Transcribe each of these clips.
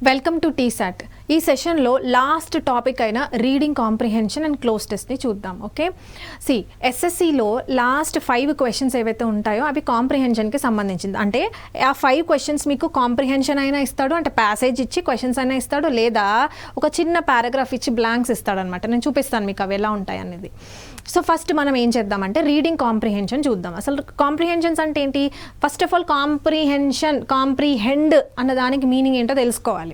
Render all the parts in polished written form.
Welcome to T-SAT. ఈ సెషన్లో last topic అయిన రీడింగ్ కాంప్రిహెన్షన్ అండ్ క్లోజ్ టెస్ట్ని చూద్దాం. ఓకే, ఎస్ఎస్సిలో లాస్ట్ 5 క్వశ్చన్స్ ఏవైతే ఉంటాయో అవి కాంప్రిహెన్షన్కి సంబంధించింది. అంటే ఆ 5 క్వశ్చన్స్ మీకు కాంప్రిహెన్షన్ అయినా ఇస్తాడు, అంటే ప్యాసేజ్ ఇచ్చి క్వశ్చన్స్ అయినా ఇస్తాడు, లేదా ఒక చిన్న పారాగ్రాఫ్ ఇచ్చి బ్లాంక్స్ ఇస్తాడు అనమాట. నేను చూపిస్తాను మీకు అవి ఎలా ఉంటాయి అనేది. సో ఫస్ట్ మనం ఏం చేద్దామంటే రీడింగ్ కాంప్రిహెన్షన్ చూద్దాం. అసలు కాంప్రిహెన్షన్స్ అంటే ఏంటి? ఫస్ట్ ఆఫ్ ఆల్ కాంప్రిహెండ్ అన్న దానికి మీనింగ్ ఏంటో తెలుసుకోవాలి.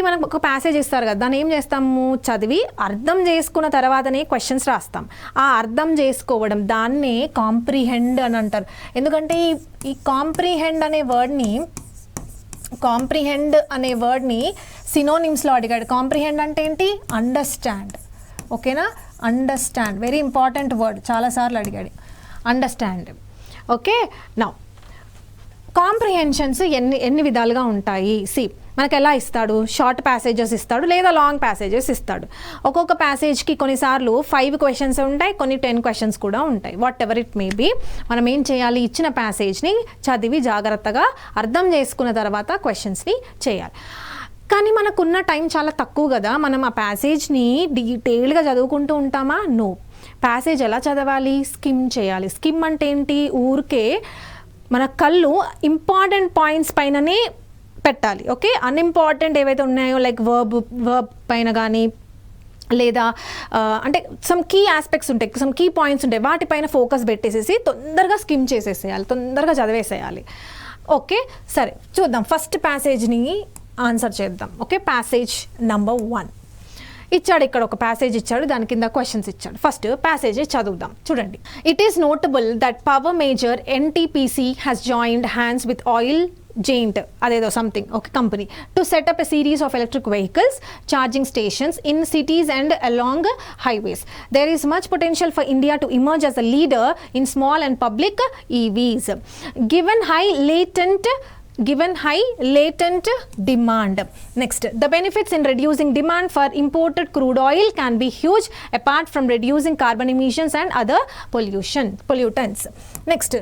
మనకు ఒక ప్యాసేజ్ ఇస్తారు కదా, దాన్ని ఏం చేస్తాము, చదివి అర్థం చేసుకున్న తర్వాతనే క్వశ్చన్స్ రాస్తాం. ఆ అర్థం చేసుకోవడం దాన్నే కాంప్రిహెండ్ అని అంటారు. ఎందుకంటే ఈ కాంప్రిహెండ్ అనే వర్డ్ని సినోనిమ్స్లో అడిగాడు. కాంప్రిహెండ్ అంటే ఏంటి? అండర్స్టాండ్. ఓకేనా? అండర్స్టాండ్, వెరీ ఇంపార్టెంట్ వర్డ్, చాలాసార్లు అడిగాడు. అండర్స్టాండ్. ఓకే, నౌ కాంప్రిహెన్షన్స్ ఎన్ని విధాలుగా ఉంటాయి. మనకు ఎలా ఇస్తాడు? షార్ట్ ప్యాసేజెస్ ఇస్తాడు, లేదా లాంగ్ ప్యాసేజెస్ ఇస్తాడు. ఒక్కొక్క ప్యాసేజ్కి కొన్నిసార్లు 5 క్వశ్చన్స్ ఉంటాయి, కొన్ని 10 క్వశ్చన్స్ కూడా ఉంటాయి. Whatever it may be, మనం ఏం చేయాలి? ఇచ్చిన ప్యాసేజ్ని చదివి జాగ్రత్తగా అర్థం చేసుకున్న తర్వాత క్వశ్చన్స్ని చేయాలి. కానీ మనకున్న టైం చాలా తక్కువ కదా, మనం ఆ ప్యాసేజ్ని డీటెయిల్గా చదువుకుంటూ ఉంటామా? నో. ప్యాసేజ్ ఎలా చదవాలి? స్కిమ్ చేయాలి. స్కిమ్ అంటే ఏంటి? ఊరికే మన కళ్ళు ఇంపార్టెంట్ పాయింట్స్ పైననే పెట్టాలి. ఓకే, అన్ఇంపార్టెంట్ ఏవైతే ఉన్నాయో లైక్ వర్బ్ పైన కానీ, లేదా అంటే సమ్ కీ ఆస్పెక్ట్స్ ఉంటాయి, సమ్ కీ పాయింట్స్ ఉంటాయి, వాటిపైన ఫోకస్ పెట్టేసేసి తొందరగా స్కిమ్ చేసేసేయాలి, తొందరగా చదివేసేయాలి. ఓకే, సరే చూద్దాం. ఫస్ట్ ప్యాసేజ్ని ఆన్సర్ చేద్దాం. ఓకే, ప్యాసేజ్ నెంబర్ 1 ఇచ్చాడు. ఇక్కడ ఒక ప్యాసేజ్ ఇచ్చాడు, దాని కింద క్వశ్చన్స్ ఇచ్చాడు. ఫస్ట్ ప్యాసేజ్ చదువుదాం. చూడండి. It is notable that power major NTPC has joined hands with oil giant adedo something okay company to set up a series of electric vehicles charging stations in cities and along highways. There is much potential for India to emerge as a leader in small and public EVs given high latent demand. Next, the benefits in reducing demand for imported crude oil can be huge apart from reducing carbon emissions and other pollutants. Next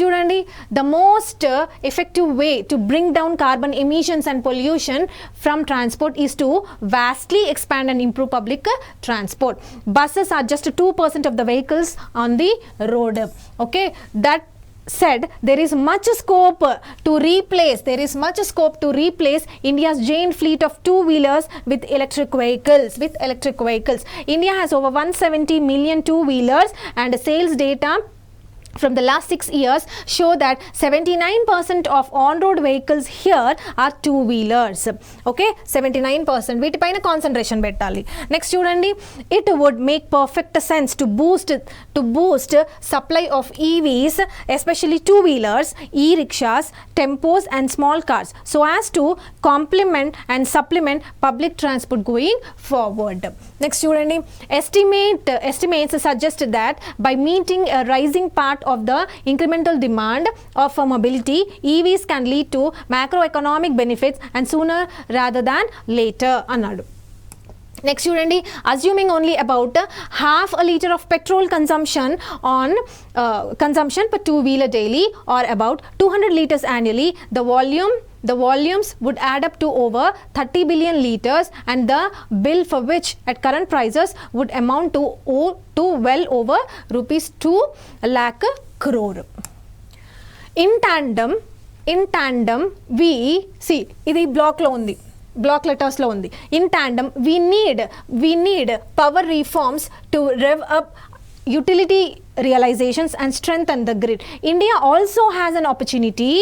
చూడండి. The most effective way to bring down carbon emissions and pollution from transport is to vastly expand and improve public transport. Buses are just 2% of the vehicles on the road. Okay, that said, there is much scope to replace India's giant fleet of two-wheelers with electric vehicles. India has over 170 million two-wheelers, and sales data from the last 6 years show that 79% of on-road vehicles here are two-wheelers. Okay, 79%. వీటిపైన concentration పెట్టాలి. Next చూడండి. It would make perfect sense to boost supply of EVs, especially two-wheelers, e-rickshaws, tempos and small cars, so as to complement and supplement public transport going forward. Next చూడండి. Estimates suggest that by meeting a rising part of the incremental demand of mobility, EVs can lead to macroeconomic benefits and sooner rather than later అన్నాడు. Next చూడండి. Assuming only about half a liter of petrol consumption per two-wheeler daily or about 200 liters annually, the volumes would add up to over 30 billion liters, and the bill for which at current prices would amount to well over rupees 2 lakh crore. In tandem we see ఇది black లెటర్స్లో ఉంది. In tandem we need power reforms to rev up utility realizations and strengthen the grid. India also has an opportunity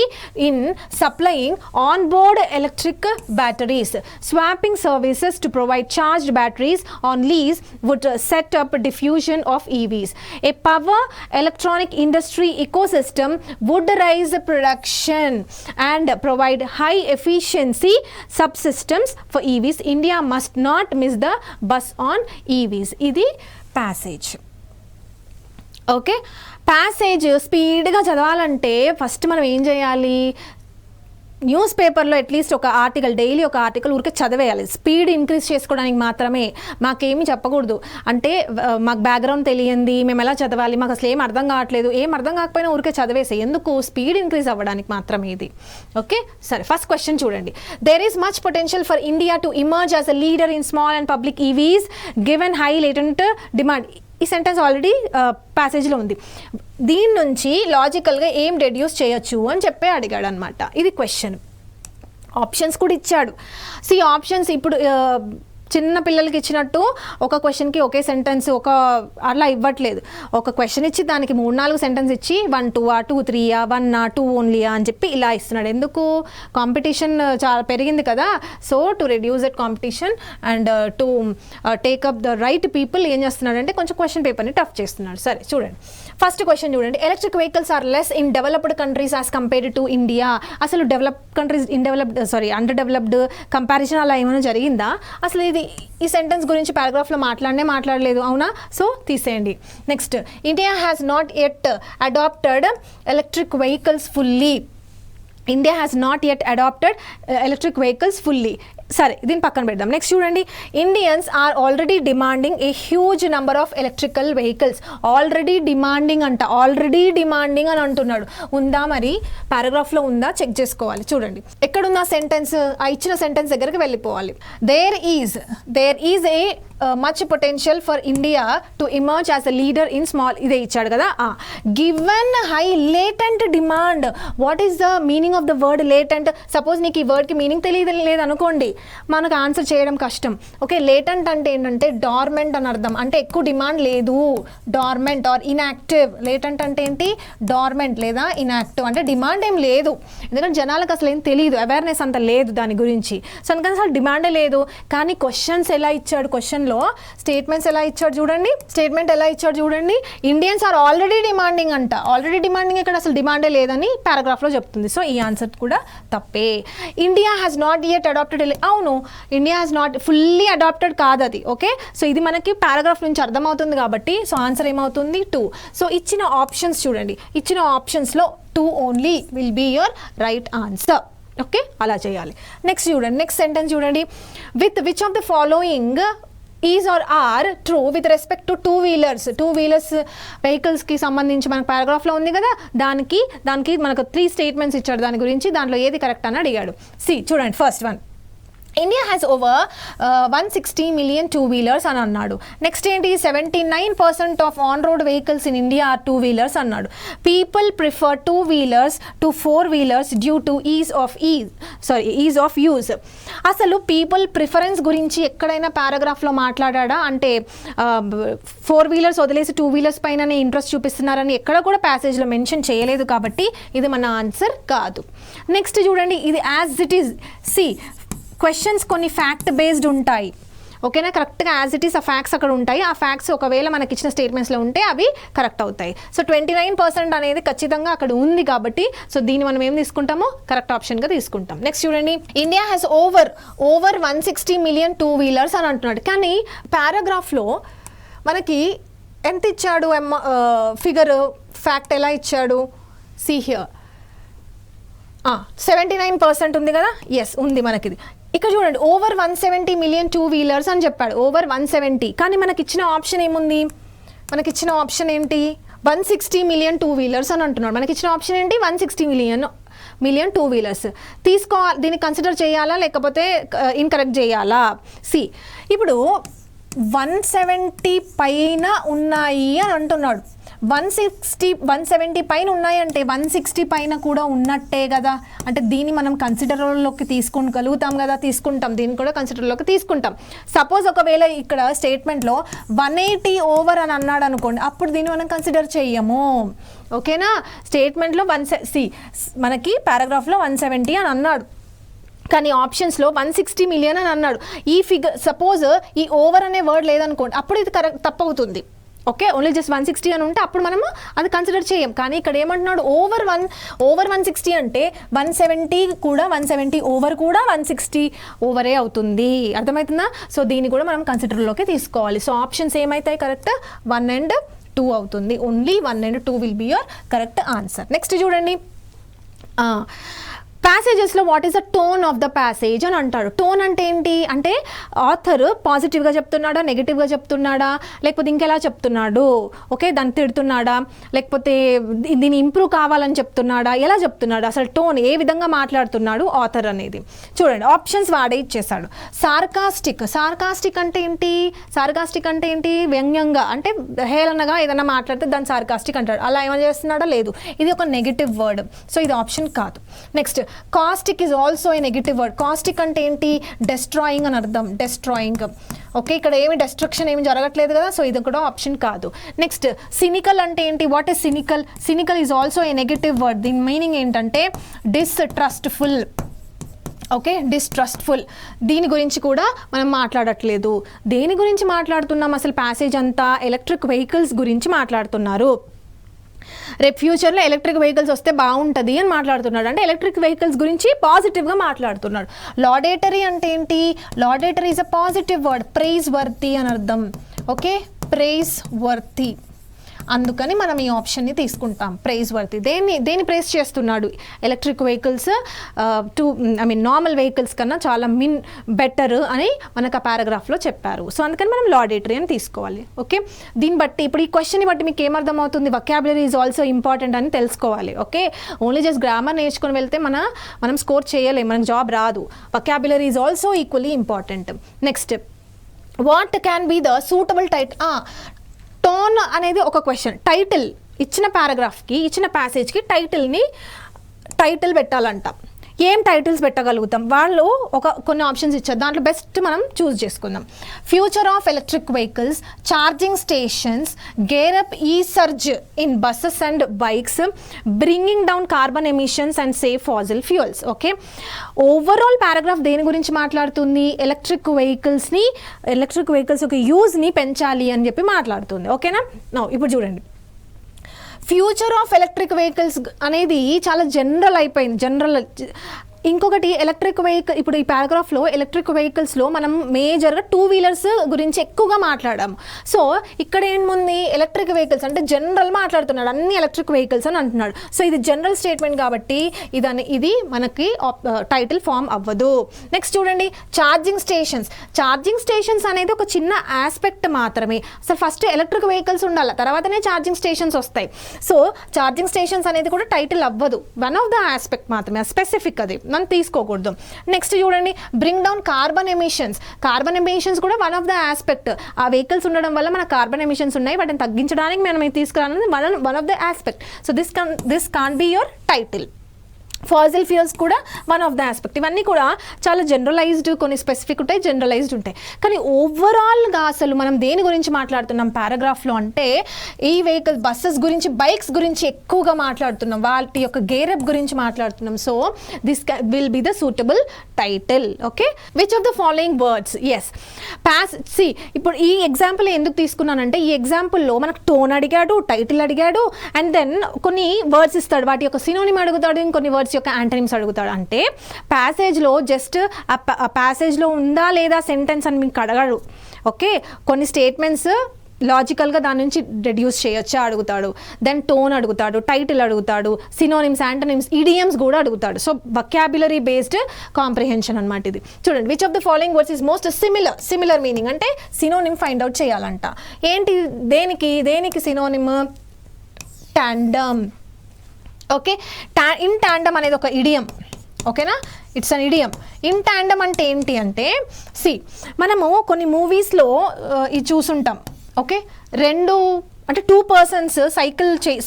in supplying on-board electric batteries. Swapping services to provide charged batteries on lease would set up diffusion of EVs. A power electronic industry ecosystem would raise production and provide high efficiency subsystems for EVs. India must not miss the bus on EVs. ఇది passage. Okay, passage స్పీడ్గా చదవాలంటే first మనం ఏం చేయాలి? News పేపర్లో at least ఒక article, daily ఒక article ఊరికే చదివేయాలి. స్పీడ్ ఇంక్రీజ్ చేసుకోవడానికి మాత్రమే, మాకేమీ చెప్పకూడదు. అంటే మాకు బ్యాక్గ్రౌండ్ తెలియంది, మేము ఎలా చదవాలి, మాకు అసలు ఏం అర్థం కావట్లేదు, ఏం అర్థం కాకపోయినా ఊరికే చదివేసే, ఎందుకు, స్పీడ్ ఇంక్రీజ్ అవ్వడానికి మాత్రమే ఇది. ఓకే, సరే ఫస్ట్ క్వశ్చన్ చూడండి. There is much potential for India to emerge as a leader in small and public EVs given high latent demand. ఈ సెంటెన్స్ ఆల్రెడీ ప్యాసేజ్లో ఉంది. దీని నుంచి లాజికల్గా ఏం డెడ్యూస్ చేయొచ్చు అని చెప్పి అడిగాడు అనమాట. ఇది క్వశ్చన్. ఆప్షన్స్ కూడా ఇచ్చాడు. ఆప్షన్స్ ఇప్పుడు చిన్న పిల్లలకి ఇచ్చినట్టు ఒక క్వశ్చన్కి ఒకే సెంటెన్స్ అలా ఇవ్వట్లేదు. ఒక క్వశ్చన్ ఇచ్చి దానికి 3-4 సెంటెన్స్ ఇచ్చి 1 2 2 3 1 2 ఓన్లీ అని చెప్పి ఇలా ఇస్తున్నాడు. ఎందుకు, కాంపిటీషన్ చాలా పెరిగింది కదా. So to reduce that competition and to take up the right people ఏం చేస్తున్నాడంటే కొంచెం క్వశ్చన్ పేపర్ని టఫ్ చేస్తున్నాడు. సరే చూడండి, ఫస్ట్ క్వశ్చన్ చూడండి. Electric vehicles are less in developed countries as compared to India. అసలు developed countries under developed comparison అలా ఏమైనా జరిగిందా? అసలు ఈ సెంటెన్స్ గురించి పారాగ్రాఫ్లో మాట్లాడలేదు, అవునా? సో తీసేయండి. Next, India has not yet adopted electric vehicles fully. India has not yet adopted electric vehicles fully. సరే దీన్ని పక్కన పెడదాం. నెక్స్ట్ చూడండి, Indians are already demanding a huge number of electrical vehicles. Already demanding అని అంటున్నాడు. ఉందా మరి, పారాగ్రాఫ్లో ఉందా చెక్ చేసుకోవాలి. చూడండి ఎక్కడుందా సెంటెన్స్, ఆ ఇచ్చిన సెంటెన్స్ దగ్గరికి వెళ్ళిపోవాలి. There is a much potential for India to emerge as a leader in small. ఇదే ఇచ్చాడు కదా. Given high latent demand. What is the meaning of the word latent? Suppose నీకు ఈ వర్డ్కి మీనింగ్ తెలియలేదు అనుకోండి, మనకు ఆన్సర్ చేయడం కష్టం. ఓకే, లేటెంట్ అంటే ఏంటంటే డార్మెంట్ అని అర్థం, అంటే ఎక్కువ డిమాండ్ లేదు. Dormant are inactive. లేటెంట్ అంటే ఏంటి, డార్మెంట్ లేదా ఇన్యాక్టివ్, అంటే డిమాండ్ ఏం లేదు. ఎందుకంటే జనాలకు అసలు ఏం తెలియదు, అవేర్నెస్ అంత లేదు దాని గురించి. సో అందుకని అసలు డిమాండే లేదు. కానీ క్వశ్చన్స్ ఎలా ఇచ్చాడు, క్వశ్చన్లో స్టేట్మెంట్స్ ఎలా ఇచ్చాడు చూడండి. ఇండియన్స్ ఆర్ ఆల్రెడీ డిమాండింగ్ అంట. ఆల్రెడీ డిమాండింగ్ ఇక్కడ అసలు డిమాండే లేదని పారాగ్రాఫ్లో చెప్తుంది. సో ఈ ఆన్సర్ కూడా తప్పే. India has not yet adapted. అవును, India has not fully adapted కాదు అది. ఓకే, సో ఇది మనకి పారాగ్రాఫ్ నుంచి అర్థమవుతుంది కాబట్టి సో ఆన్సర్ ఏమవుతుంది 2. సో ఇచ్చిన ఆప్షన్స్ చూడండి, ఇచ్చిన ఆప్షన్స్లో 2 only will be your right answer. Okay, అలా చేయాలి. నెక్స్ట్ చూడండి, నెక్స్ట్ సెంటెన్స్ చూడండి. With which of the following is are are true with respect to two wheelers వెహికల్స్కి సంబంధించి మనకు పారాగ్రాఫ్లో ఉంది కదా. దానికి మనకు 3 స్టేట్మెంట్స్ ఇచ్చాడు దాని గురించి. దాంట్లో ఏది కరెక్ట్ అని అడిగాడు. చూడండి, first one, India has over 160 million two wheelers అని అన్నాడు. నెక్స్ట్ ఏంటి, 79% of on road vehicles in India are two wheelers అన్నాడు. People prefer two wheelers to four wheelers due to ease of use. అసలు పీపుల్ ప్రిఫరెన్స్ గురించి ఎక్కడైనా పారాగ్రాఫ్లో మాట్లాడా అంటే 4-వీలర్స్ వదిలేసి 2-వీలర్స్ పైననే ఇంట్రెస్ట్ చూపిస్తున్నారని ఎక్కడ కూడా ప్యాసేజ్లో మెన్షన్ చేయలేదు కాబట్టి ఇది మన ఆన్సర్ కాదు. నెక్స్ట్ చూడండి, ఇది యాజ్ ఇట్ ఈజ్. క్వశ్చన్స్ కొన్ని ఫ్యాక్ట్ బేస్డ్ ఉంటాయి. ఓకేనా, కరెక్ట్గా యాజ్ ఇట్ ఈస్ ఆ ఫ్యాక్ట్స్ అక్కడ ఉంటాయి. ఆ ఫ్యాక్ట్స్ ఒకవేళ మనకి ఇచ్చిన స్టేట్మెంట్స్లో ఉంటే అవి కరెక్ట్ అవుతాయి. సో 29% అనేది ఖచ్చితంగా అక్కడ ఉంది కాబట్టి సో దీన్ని మనం ఏం తీసుకుంటామో కరెక్ట్ ఆప్షన్గా తీసుకుంటాం. నెక్స్ట్ చూడండి, India has over 160 million two wheelers అని అంటున్నాడు. కానీ పారాగ్రాఫ్లో మనకి ఎంత ఇచ్చాడు ఫిగర్, ఫ్యాక్ట్ ఎలా ఇచ్చాడు? సీ హియర్ 79% ఉంది కదా. ఎస్ ఉంది మనకిది. ఇక్కడ చూడండి, ఓవర్ 170 million టూ-వీలర్స్ అని చెప్పాడు. ఓవర్ 170, కానీ మనకి ఇచ్చిన ఆప్షన్ ఏముంది? మనకి ఇచ్చిన ఆప్షన్ ఏంటి? 160 million టూ-వీలర్స్ అని అంటున్నాడు. మనకి ఇచ్చిన ఆప్షన్ ఏంటి? 160 million టూ-వీలర్స్. తీసుకోవాలి, దీన్ని కన్సిడర్ చేయాలా లేకపోతే ఇన్కరెక్ట్ చేయాలా? ఇప్పుడు 170 పైన ఉన్నాయి అని అంటున్నాడు. 170 పైన ఉన్నాయంటే 160 పైన కూడా ఉన్నట్టే కదా. అంటే దీన్ని మనం కన్సిడర్లోకి తీసుకోగలుగుతాం కదా, తీసుకుంటాం. దీన్ని కూడా కన్సిడర్లోకి తీసుకుంటాం. సపోజ్ ఒకవేళ ఇక్కడ స్టేట్మెంట్లో 180 ఓవర్ అని అన్నాడు అనుకోండి, అప్పుడు దీన్ని మనం కన్సిడర్ చెయ్యము. ఓకేనా, స్టేట్మెంట్లో మనకి పారాగ్రాఫ్లో 170 అని అన్నాడు, కానీ ఆప్షన్స్లో 160 million అని అన్నాడు. ఈ ఫిగర్ సపోజ్ ఈ ఓవర్ అనే వర్డ్ లేదనుకోండి, అప్పుడు ఇది కరెక్ట్ తప్పవుతుంది. ఓకే, ఓన్లీ జస్ట్ 160 అని ఉంటే అప్పుడు మనము అది కన్సిడర్ చేయం. కానీ ఇక్కడ ఏమంటున్నాడు, ఓవర్ 160 అంటే 170 కూడా 170 ఓవర్ కూడా 160 ఓవరే అవుతుంది. అర్థమవుతుందా? సో దీన్ని కూడా మనం కన్సిడర్లోకి తీసుకోవాలి. సో ఆప్షన్స్ ఏమవుతాయి కరెక్ట్? 1 and 2 అవుతుంది. Only 1 and 2 will be your correct answer. Next చూడండి, ప్యాసేజెస్లో what is the tone of the passage అని అంటాడు. టోన్ అంటే ఏంటి అంటే ఆథర్ పాజిటివ్గా చెప్తున్నాడా, నెగిటివ్గా చెప్తున్నాడా, లేకపోతే ఇంకెలా చెప్తున్నాడు, ఓకే దాన్ని తిడుతున్నాడా, లేకపోతే దీన్ని ఇంప్రూవ్ కావాలని చెప్తున్నాడా, ఎలా చెప్తున్నాడు, అసలు టోన్ ఏ విధంగా మాట్లాడుతున్నాడు ఆథర్ అనేది. చూడండి ఆప్షన్స్ వాడే ఇచ్చేసాడు. సార్కాస్టిక్ అంటే ఏంటి, సార్కాస్టిక్ అంటే ఏంటి, వ్యంగ్యంగా అంటే హేళనగా ఏదైనా మాట్లాడితే దాన్ని సార్కాస్టిక్ అంటాడు. అలా ఏమైనా చేస్తున్నాడా, లేదు, ఇది ఒక నెగిటివ్ వర్డ్, సో ఇది ఆప్షన్ కాదు. Next caustic is also a negative word. Caustic అంటే ఏంటి, డెస్ట్రాయింగ్ అని అర్థం, డెస్ట్రాయింగ్. ఓకే ఇక్కడ ఏమి డెస్ట్రక్షన్ ఏమి జరగట్లేదు కదా, సో ఇది కూడా ఆప్షన్ కాదు. నెక్స్ట్ సినికల్ అంటే ఏంటి, what is cynical. Cynical is also a negative word. దీని మీనింగ్ ఏంటంటే డిస్ట్రస్ట్ఫుల్. ఓకే డిస్ట్రస్ట్ఫుల్, దీని గురించి కూడా మనం మాట్లాడట్లేదు. దేని గురించి మాట్లాడుతున్నాం, అసలు ప్యాసేజ్ అంతా ఎలక్ట్రిక్ వెహికల్స్ గురించి మాట్లాడుతున్నారు. రేపు ఫ్యూచర్లో ఎలక్ట్రిక్ వెహికల్స్ వస్తే బాగుంటుంది అని మాట్లాడుతున్నాడు, అంటే ఎలక్ట్రిక్ వెహికల్స్ గురించి పాజిటివ్గా మాట్లాడుతున్నాడు. లాడేటరీ అంటే ఏంటి, laudatory is a positive word, praise worthy అని అర్థం. ఓకే ప్రైజ్ వర్తి, అందుకని మనం ఈ ఆప్షన్ని తీసుకుంటాం, ప్రైజ్ వర్తి. దేన్ని ప్రైజ్ చేస్తున్నాడు, ఎలక్ట్రిక్ వెహికల్స్ నార్మల్ వెహికల్స్ కన్నా చాలా బెటర్ అని మనకు ఆ పారాగ్రాఫ్లో చెప్పారు. సో అందుకని మనం లాడేటరీ అని తీసుకోవాలి. ఓకే దీన్ని బట్టి ఇప్పుడు ఈ క్వశ్చన్ని బట్టి మీకు ఏమర్థమవుతుంది, వొకాబులరీ ఈజ్ ఆల్సో ఇంపార్టెంట్ అని తెలుసుకోవాలి. ఓకే ఓన్లీ జస్ట్ గ్రామర్ నేర్చుకొని వెళ్తే మనం స్కోర్ చేయలేం, మనకు జాబ్ రాదు. Vocabulary is also equally important. Next what can be the suitable tone అనేది ఒక క్వశ్చన్. టైటిల్ ఇచ్చిన పారాగ్రాఫ్కి, ఇచ్చిన ప్యాసేజ్కి టైటిల్ పెట్టాలంట. ఏం టైటిల్స్ పెట్టగలుగుతాం, వాళ్ళు కొన్ని ఆప్షన్స్ ఇచ్చారు, దాంట్లో బెస్ట్ మనం చూస్ చేసుకుందాం. Future of electric vehicles, charging stations, gear up e surge in buses and bikes, bringing down carbon emissions and save fossil fuels. Okay overall paragraph దేని గురించి మాట్లాడుతుంది, ఎలక్ట్రిక్ వెహికల్స్ యొక్క యూజ్ని పెంచాలి అని చెప్పి మాట్లాడుతుంది. ఓకేనా ఇప్పుడు చూడండి, ఫ్యూచర్ ఆఫ్ ఎలక్ట్రిక్ వెహికల్స్ అనేది చాలా జనరల్ అయిపోయింది. ఇంకొకటి ఎలక్ట్రిక్ వెహికల్, ఇప్పుడు ఈ పారాగ్రాఫ్లో ఎలక్ట్రిక్ వెహికల్స్లో మనం మేజర్గా 2 వీలర్స్ గురించి ఎక్కువగా మాట్లాడాము. సో ఇక్కడ ఏముంది, ఎలక్ట్రిక్ వెహికల్స్ అంటే జనరల్ మాట్లాడుతున్నాడు, అన్ని ఎలక్ట్రిక్ వెహికల్స్ అని అంటున్నాడు. సో ఇది జనరల్ స్టేట్మెంట్ కాబట్టి ఇది మనకి టైటిల్ ఫామ్ అవ్వదు. నెక్స్ట్ చూడండి ఛార్జింగ్ స్టేషన్స్ అనేది ఒక చిన్న ఆస్పెక్ట్ మాత్రమే. అసలు ఫస్ట్ ఎలక్ట్రిక్ వెహికల్స్ ఉండాలి, తర్వాతనే ఛార్జింగ్ స్టేషన్స్ వస్తాయి. సో ఛార్జింగ్ స్టేషన్స్ అనేది కూడా టైటిల్ అవ్వదు, వన్ ఆఫ్ ద ఆస్పెక్ట్ మాత్రమే, స్పెసిఫిక్ అది మనం తీసుకోకూడదు. నెక్స్ట్ చూడండి బ్రింగ్ డౌన్ కార్బన్ ఎమిషన్స్ కూడా వన్ ఆఫ్ ద ఆస్పెక్ట్. ఆ వెహికల్స్ ఉండడం వల్ల మన కార్బన్ ఎమిషన్స్ ఉన్నాయి, వాటిని తగ్గించడానికి మనం తీసుకురావాలని one of the aspect. So this can be your title. Fossil fuels కూడా వన్ ఆఫ్ ద ఆస్పెక్ట్. ఇవన్నీ కూడా చాలా జనరలైజ్డ్, కొన్ని స్పెసిఫిక్ ఉంటాయి, జనరలైజ్డ్ ఉంటాయి. కానీ ఓవరాల్గా అసలు మనం దేని గురించి మాట్లాడుతున్నాం పారాగ్రాఫ్లో అంటే ఈ వెహికల్స్, బస్సెస్ గురించి, బైక్స్ గురించి ఎక్కువగా మాట్లాడుతున్నాం, వాటి యొక్క గేరప్ గురించి మాట్లాడుతున్నాం. So this will be the suitable title. Okay which of the following words, yes ఇప్పుడు ఈ ఎగ్జాంపుల్ ఎందుకు తీసుకున్నానంటే ఈ ఎగ్జాంపుల్లో మనకు టోన్ అడిగాడు, టైటిల్ అడిగాడు, అండ్ దెన్ కొన్ని వర్డ్స్ ఇస్తాడు, వాటి యొక్క సినోనిమ్ అడుగుతాడు, ఇంకొన్ని వర్డ్స్ యొక్క యాంటనిమ్స్ అడుగుతాడు. అంటే ప్యాసేజ్లో జస్ట్ ఆ ప్యాసేజ్లో ఉందా లేదా సెంటెన్స్ అని మీకు అడగడు. ఓకే కొన్ని స్టేట్మెంట్స్ లాజికల్గా దాని నుంచి రెడ్యూస్ చేయొచ్చా అడుగుతాడు, దెన్ టోన్ అడుగుతాడు, టైటిల్ అడుగుతాడు, సినోనిమ్స్, యాంటనిమ్స్, ఇడియమ్స్ కూడా అడుగుతాడు. సో వొకాబులరీ బేస్డ్ కాంప్రిహెన్షన్ అనమాట ఇది. చూడండి which of the following words is most similar meaning అంటే సినోనిమ్ ఫైండ్ అవుట్ చేయాలంట. ఏంటి దేనికి synonym, tandem. Okay in tandem అనేది ఒక ఇడియం. ఓకేనా it's an idiom. In tandem అంటే ఏంటి అంటే మనము కొన్ని మూవీస్లో ఇది చూసుంటాం. ఓకే అంటే 2 persons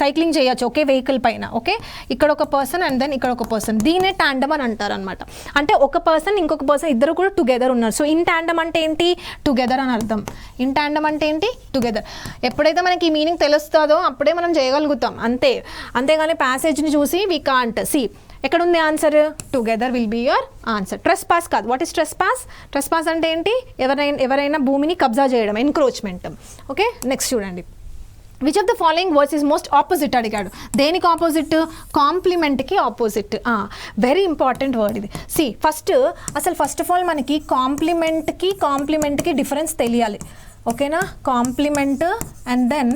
సైక్లింగ్ చేయొచ్చు ఒకే వెహికల్ పైన. ఓకే ఇక్కడ ఒక పర్సన్ అండ్ దెన్ ఇక్కడ ఒక పర్సన్, దీనే టాండమ్ అని అంటారు అనమాట. అంటే ఒక పర్సన్ ఇంకొక పర్సన్ ఇద్దరు కూడా టుగెదర్ ఉన్నారు. సో ఇన్ టాండమ్ అంటే ఏంటి, టుగెదర్ అని అర్థం. ఇన్ టాండమ్ అంటే ఏంటి, టుగెదర్. ఎప్పుడైతే మనకి ఈ మీనింగ్ తెలుస్తుందో అప్పుడే మనం చేయగలుగుతాం, అంతేగాని ప్యాసేజ్ని చూసి వీ కాంట్ ఎక్కడ ఉంది answer, together will be your answer. Trespass కాదు. వాట్ ఈస్ ట్రెస్పాస్ అంటే ఏంటి, ఎవరైనా భూమిని కబ్జా చేయడం, ఎన్క్రోచ్మెంట్. ఓకే నెక్స్ట్ చూడండి which of the following words is most opposite అడిగాడు. దేనికి ఆపోజిట్, కాంప్లిమెంట్కి ఆపోజిట్. వెరీ ఇంపార్టెంట్ వర్డ్ ఇది. ఫస్ట్ ఆఫ్ ఆల్ మనకి కాంప్లిమెంట్కి డిఫరెన్స్ తెలియాలి. ఓకేనా కాంప్లిమెంట్ అండ్ దెన్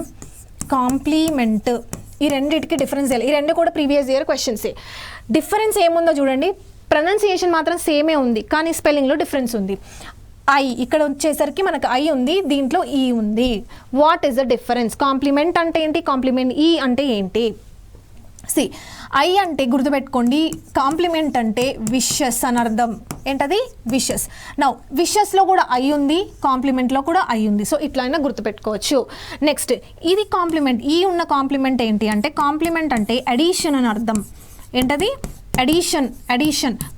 కాంప్లిమెంట్ ఈ రెండింటికి డిఫరెన్స్ తెలియాలి. ఈ రెండు కూడా ప్రీవియస్ ఇయర్ క్వశ్చన్సే. డిఫరెన్స్ ఏముందో చూడండి, ప్రొనౌన్సియేషన్ మాత్రం సేమే ఉంది కానీ స్పెల్లింగ్లో డిఫరెన్స్ ఉంది. ఐ ఇక్కడ వచ్చేసరికి మనకు ఐ ఉంది, దీంట్లో ఈ ఉంది. What is the difference? Complement అంటే ఏంటి, కాంప్లిమెంట్ ఈ అంటే ఏంటి? సి ఐ అంటే గుర్తుపెట్టుకోండి, కాంప్లిమెంట్ అంటే విషెస్ అని అర్థం. ఏంటది? విషెస్. నౌ విషెస్లో కూడా ఐ ఉంది, కాంప్లిమెంట్లో కూడా ఐ ఉంది. సో ఇట్లయినా గుర్తుపెట్టుకోవచ్చు. నెక్స్ట్ ఇది కాంప్లిమెంట్. ఈ ఉన్న కాంప్లిమెంట్ ఏంటి అంటే, కాంప్లిమెంట్ అంటే అడిషన్ అని అర్థం. ఏంటది? అడిషన్.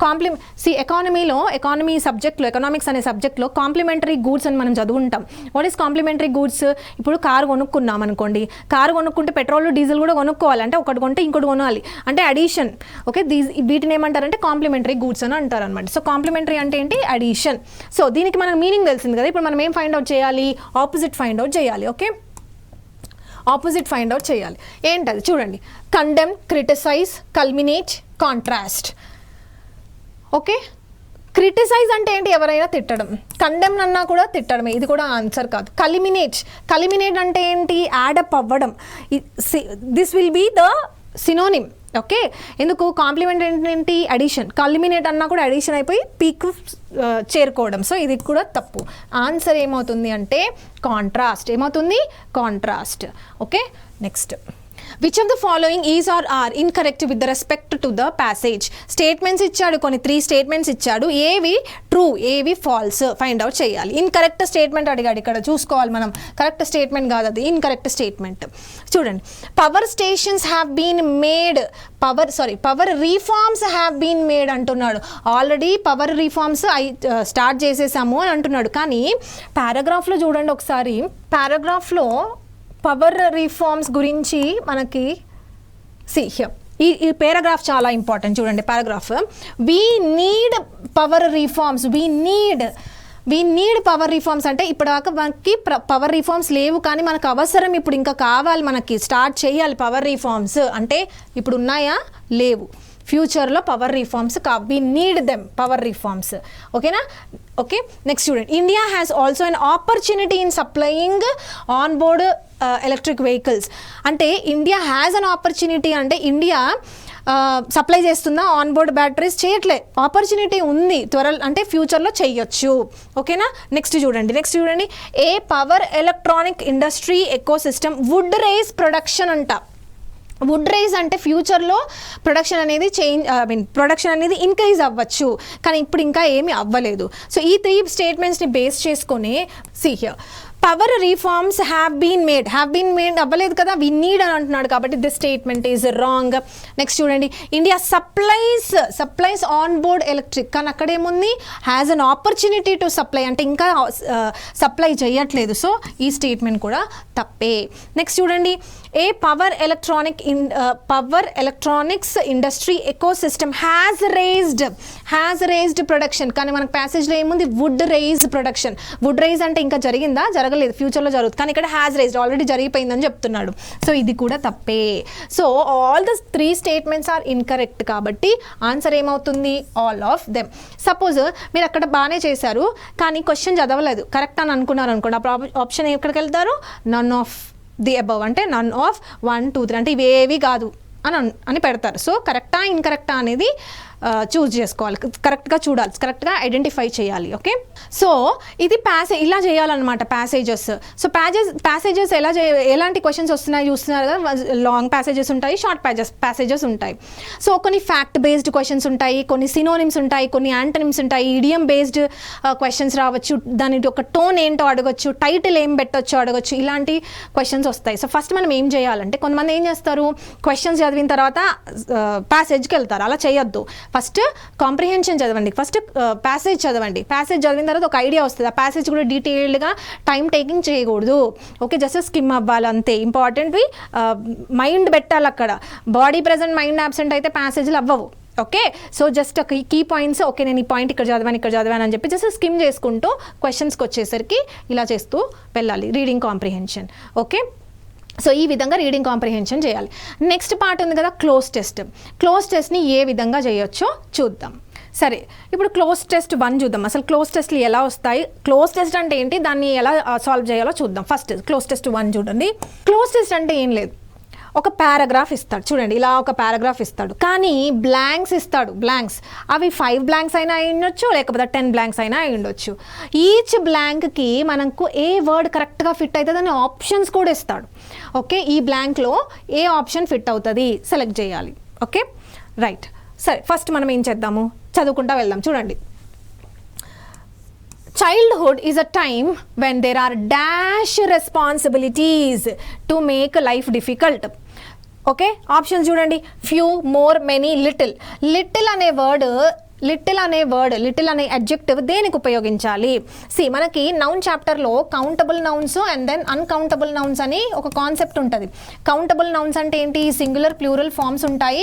కాంప్లిమెంట్. సి ఎకానమీ సబ్జెక్ట్లో, ఎకనామిక్స్ అనే సబ్జెక్ట్లో కాంప్లిమెంటరీ గూడ్స్ అని మనం చదువుకుంటాం. What is complementary goods? ఇప్పుడు కారు కొనుక్కున్నాం అనుకోండి, కారు కొనుక్కుంటే పెట్రోల్ డీజిల్ కూడా కొనుక్కోవాలి, అంటే ఒకటి కొంటే ఇంకోటి కొనాలి, అంటే అడిషన్. ఓకే, వీటిని ఏమంటారంటే కాంప్లిమెంటరీ గూడ్స్ అని అంటారు అనమాట. సో కాంప్లిమెంటరీ అంటే ఏంటి? అడిషన్. సో దీనికి మనకు మీనింగ్ తెలిసింది కదా. ఇప్పుడు మనం ఏం ఫైండ్ అవుట్ చేయాలి? ఆపోజిట్ ఫైండ్ అవుట్ చేయాలి. ఓకే, ఆపోజిట్ ఫైండ్ అవుట్ చేయాలి. ఏంటది చూడండి, condemn, criticize, culminate, contrast. Okay, criticize అంటే ఏంటి? ఎవరైనా తిట్టడం. కండెమ్ అన్నా కూడా తిట్టడమే, ఇది కూడా ఆన్సర్ కాదు. కలిమినేట్ అంటే ఏంటి? యాడప్ అవ్వడం. This will be the synonym. Okay, ఎందుకు? కాంప్లిమెంట్ ఏంటి? అడిషన్. కల్మినేట్ అన్నా కూడా అడిషన్ అయిపోయి పీక్ చేరుకోవడం. సో ఇది కూడా తప్పు. ఆన్సర్ ఏమవుతుంది అంటే కాంట్రాస్ట్. ఏమవుతుంది? Contrast. Okay, next. Which of the following is or are incorrect with respect to the passage? Statements ఇచ్చాడు, కొన్ని 3 స్టేట్మెంట్స్ ఇచ్చాడు. ఏవి ట్రూ, ఏవి ఫాల్స్ ఫైండ్ అవుట్ చేయాలి. ఇన్కరెక్ట్ స్టేట్మెంట్ అడిగాడు, ఇక్కడ చూసుకోవాలి మనం. కరెక్ట్ స్టేట్మెంట్ కాదు అది, ఇన్కరెక్ట్ స్టేట్మెంట్. చూడండి, power stations have been made, power reforms have been made అంటున్నాడు. ఆల్రెడీ పవర్ రీఫార్మ్స్ స్టార్ట్ చేసేసాము అని అంటున్నాడు. కానీ పారాగ్రాఫ్లో చూడండి ఒకసారి, పారాగ్రాఫ్లో పవర్ రీఫార్మ్స్ గురించి మనకి ఈ పారాగ్రాఫ్ చాలా ఇంపార్టెంట్. చూడండి paragraph, we need power reforms. We need power reforms అంటే ఇప్పటిదాకా మనకి పవర్ రిఫార్మ్స్ లేవు, కానీ మనకు అవసరం ఇప్పుడు ఇంకా కావాలి, మనకి స్టార్ట్ చేయాలి పవర్ రిఫార్మ్స్. అంటే ఇప్పుడు ఉన్నాయా? లేవు. ఫ్యూచర్లో power reforms we need them, power reforms. ఓకేనా? ఓకే, నెక్స్ట్ చూడండి, India has also an opportunity in supplying on board electric vehicles. అంటే ఇండియా హ్యాస్ అన్ ఆపర్చునిటీ అంటే ఇండియా సప్లై చేస్తుందా ఆన్ బోర్డ్ బ్యాటరీస్? చేయట్లే. ఆపర్చునిటీ ఉంది, అంటే ఫ్యూచర్లో చేయొచ్చు. ఓకేనా? నెక్స్ట్ చూడండి, a power electronic industry ecosystem would rise production అంట. వుడ్ రైజ్ అంటే ఫ్యూచర్లో ప్రొడక్షన్ అనేది ఇంక్రీజ్ అవ్వచ్చు, కానీ ఇప్పుడు ఇంకా ఏమీ అవ్వలేదు. సో ఈ 3 స్టేట్మెంట్స్ని బేస్ చేసుకొని power reforms have been made అవ్వలేదు కదా, వి నీడ్ అని అంటున్నాడు, కాబట్టి this statement is wrong. Next చూడండి, India supplies on board electric, కానీ అక్కడేముంది? Has an opportunity to supply, అంటే ఇంకా సప్లై చేయట్లేదు. సో ఈ స్టేట్మెంట్ కూడా తప్పే. నెక్స్ట్ చూడండి, a power electronics industry ecosystem has raised production, కానీ మనకు ప్యాసేజ్లో ఏముంది? Would rise production. Would rise అంటే ఇంకా జరిగిందా? జరగలేదు, ఫ్యూచర్లో జరుగుతుంది, కానీ ఇక్కడ హ్యాస్ రేజ్డ్, ఆల్రెడీ జరిగిపోయిందని చెప్తున్నాడు. సో ఇది కూడా తప్పే. So all the 3 statements are incorrect, కాబట్టి ఆన్సర్ ఏమవుతుంది? All of them. సపోజ్ మీరు అక్కడ బాగానే చేశారు, కానీ క్వశ్చన్ చదవలేదు, కరెక్ట్ అని అనుకున్నారు అనుకోండి, అప్పుడు ఆప్షన్ ఎక్కడికి వెళ్తారు? నన్ ఆఫ్ ది అబవ్, అంటే నన్ ఆఫ్ 1, 2, 3 అంటే ఇవేవి కాదు అని పెడతారు. సో కరెక్టా ఇన్కరెక్టా అనేది చూస్ చేసుకోవాలి, కరెక్ట్గా చూడాలి, కరెక్ట్గా ఐడెంటిఫై చేయాలి. ఓకే, సో ఇది ఇలా చేయాలన్నమాట ప్యాసేజెస్. సో ప్యాసేజెస్ ఎలాంటి క్వశ్చన్స్ వస్తున్నాయి చూస్తున్నారు కదా, లాంగ్ ప్యాసేజెస్ ఉంటాయి, షార్ట్ ప్యాసేజెస్ ఉంటాయి. సో కొన్ని ఫ్యాక్ట్ బేస్డ్ క్వశ్చన్స్ ఉంటాయి, కొన్ని సినోనిమ్స్ ఉంటాయి, కొన్ని యాంటనిమ్స్ ఉంటాయి, ఇడియం బేస్డ్ క్వశ్చన్స్ రావచ్చు, దాని ఒక టోన్ ఏంటో అడగొచ్చు, టైటిల్ ఏం పెట్టొచ్చో అడగొచ్చు, ఇలాంటి క్వశ్చన్స్ వస్తాయి. సో ఫస్ట్ మనం ఏం చేయాలంటే, కొంతమంది ఏం చేస్తారు, క్వశ్చన్స్ చదివిన తర్వాత ప్యాసేజ్కి వెళ్తారు, అలా చేయొద్దు. ఫస్ట్ కాంప్రిహెన్షన్ చదవండి, ఫస్ట్ ప్యాసేజ్ చదవండి, ప్యాసేజ్ చదివిన తర్వాత ఒక ఐడియా వస్తుంది. ఆ ప్యాసేజ్ కూడా డీటెయిల్డ్గా టైం టేకింగ్ చేయకూడదు. ఓకే, జస్ట్ స్కిమ్ అవ్వాలి అంతే. ఇంపార్టెంట్వి మైండ్ పెట్టాలి అక్కడ. బాడీ ప్రెజెంట్, మైండ్ అబ్సెంట్ అయితే ప్యాసేజ్లు అవ్వవు. Okay, so just key points, okay నేను ఈ పాయింట్ ఇక్కడ చదివాను అని చెప్పి జస్ట్ స్కిమ్ చేసుకుంటూ క్వశ్చన్స్కి వచ్చేసరికి ఇలా చేస్తూ వెళ్ళాలి. Reading comprehension. ఓకే, సో ఈ విధంగా రీడింగ్ కాంప్రిహెన్షన్ చేయాలి. నెక్స్ట్ పార్ట్ ఉంది కదా, క్లోజ్ టెస్ట్ని ఏ విధంగా చేయొచ్చో చూద్దాం. సరే, ఇప్పుడు క్లోజ్ టెస్ట్ 1 చూద్దాం. అసలు క్లోజ్ టెస్ట్లు ఎలా వస్తాయి, క్లోజ్ టెస్ట్ అంటే ఏంటి, దాన్ని ఎలా సాల్వ్ చేయాలో చూద్దాం. ఫస్ట్ క్లోజ్ టెస్ట్ 1 చూడండి. క్లోజ్ టెస్ట్ అంటే ఏం లేదు, ఒక పారాగ్రాఫ్ ఇస్తాడు చూడండి, ఇలా ఒక పారాగ్రాఫ్ ఇస్తాడు, కానీ బ్లాంక్స్ ఇస్తాడు. బ్లాంక్స్ అవి 5 బ్లాంక్స్ అయినా అయి ఉండొచ్చు, లేకపోతే 10 బ్లాంక్స్ అయినా అయి ఉండొచ్చు. ఈచ్ బ్లాంక్కి మనకు ఏ వర్డ్ కరెక్ట్గా ఫిట్ అవుతుంది అని ఆప్షన్స్ కూడా ఇస్తాడు. ఓకే, ఈ బ్లాంక్లో ఏ ఆప్షన్ ఫిట్ అవుతుంది సెలెక్ట్ చేయాలి. ఓకే రైట్, సరే ఫస్ట్ మనం ఏం చేద్దాము, చదువుకుంటా వెళ్దాం. చూడండి, childhood is a time when there are dash responsibilities to make life difficult. Okay, options చూడండి, few, more, many, little. Little అనే అడ్జెక్టివ్ దేనికి ఉపయోగించాలి? మనకి నౌన్ చాప్టర్లో countable nouns and then uncountable nouns అని ఒక కాన్సెప్ట్ ఉంటుంది. కౌంటబుల్ నౌన్స్ అంటే ఏంటి? సింగులర్ ప్లూరల్ ఫామ్స్ ఉంటాయి.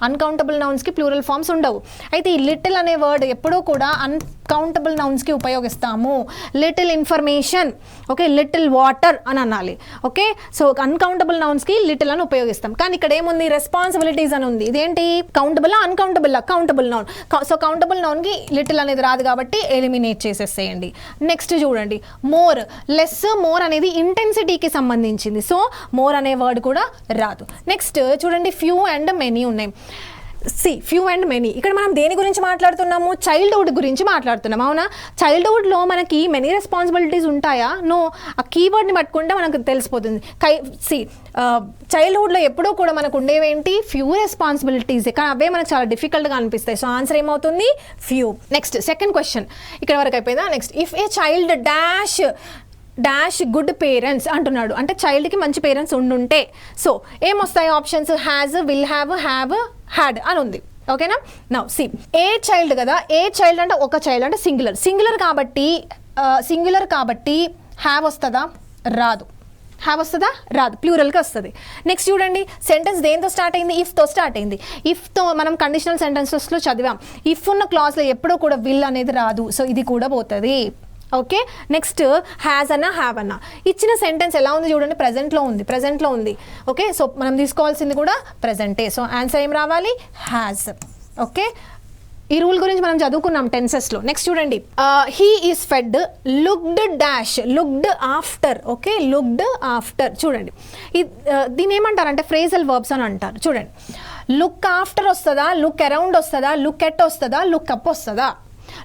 అన్కౌంటబుల్ నౌన్స్కి ప్లూరల్ ఫామ్స్ ఉండవు. అయితే ఈ లిటిల్ అనే వర్డ్ ఎప్పుడూ కూడా అన్కౌంటబుల్ నౌన్స్కి ఉపయోగిస్తాము. Little information, okay, little water అని అనాలి. ఓకే, సో అన్కౌంటబుల్ నౌన్స్కి లిటిల్ అని ఉపయోగిస్తాం. కానీ ఇక్కడ ఏముంది? రెస్పాన్సిబిలిటీస్ అని ఉంది. ఇదేంటి? Countable uncountable? Countable noun. So countable నౌన్కి లిటిల్ అనేది రాదు కాబట్టి ఎలిమినేట్ చేసేసేయండి. నెక్స్ట్ చూడండి, మోర్. లెస్, మోర్ అనేది ఇంటెన్సిటీకి సంబంధించింది. సో మోర్ అనే వర్డ్ కూడా రాదు. నెక్స్ట్ చూడండి, ఫ్యూ అండ్ మెనీ ఉన్నాయి. Few and many. ఇక్కడ మనం దేని గురించి మాట్లాడుతున్నాము? చైల్డ్హుడ్ గురించి మాట్లాడుతున్నాం. అవునా? చైల్డ్హుడ్లో మనకి మెనీ రెస్పాన్సిబిలిటీస్ ఉంటాయా? నో. ఆ కీవర్డ్ని పట్టుకుంటే మనకు తెలిసిపోతుంది. చైల్డ్హుడ్లో ఎప్పుడూ కూడా మనకు ఉండేవేంటి? ఫ్యూ రెస్పాన్సిబిలిటీస్, కానీ అవే మనకు చాలా డిఫికల్ట్గా అనిపిస్తాయి. సో ఆన్సర్ ఏమవుతుంది? ఫ్యూ. నెక్స్ట్ సెకండ్ క్వశ్చన్ ఇక్కడ వరకు అయిపోయిందా? Next, if a child dash good parents అంటున్నాడు, అంటే చైల్డ్కి మంచి పేరెంట్స్ ఉండుంటే. సో ఏమొస్తాయి options? Has, will have, have, had అని ఉంది. ఓకేనా? నౌ ఏ చైల్డ్ కదా, ఏ చైల్డ్ అంటే ఒక చైల్డ్, అంటే సింగులర్ కాబట్టి హ్యావ్ వస్తుందా? రాదు. హ్యావ్ వస్తుందా? రాదు. ప్లూరల్కి వస్తుంది. నెక్స్ట్ చూడండి, సెంటెన్స్ దేంతో స్టార్ట్ అయింది? ఇఫ్తో స్టార్ట్ అయింది. ఇఫ్తో మనం కండిషనల్ సెంటెన్సెస్లో చదివాం. ఇఫ్ ఉన్న క్లాజ్లో ఎప్పుడూ కూడా విల్ అనేది రాదు. సో ఇది కూడా పోతుంది. ఓకే, నెక్స్ట్ హ్యాజ్ అన్నా హ్యావ్ అన్నా. ఇచ్చిన సెంటెన్స్ ఎలా ఉంది చూడండి, ప్రెజెంట్లో ఉంది. ఓకే, సో మనం తీసుకోవాల్సింది కూడా ప్రెజెంటే. సో ఆన్సర్ ఏం రావాలి? హ్యాజ్. ఓకే, ఈ రూల్ గురించి మనం చదువుకున్నాం టెన్సెస్లో. నెక్స్ట్ చూడండి, he is fed, looked after. Okay, looked after. చూడండి, దీని ఏమంటారంటే ఫ్రేజల్ వర్బ్స్ అని అంటారు. చూడండి, లుక్ ఆఫ్టర్ వస్తుందా, లుక్ అరౌండ్ వస్తుందా, లుక్ ఎట్ వస్తుందా, లుక్ అప్ వస్తుందా?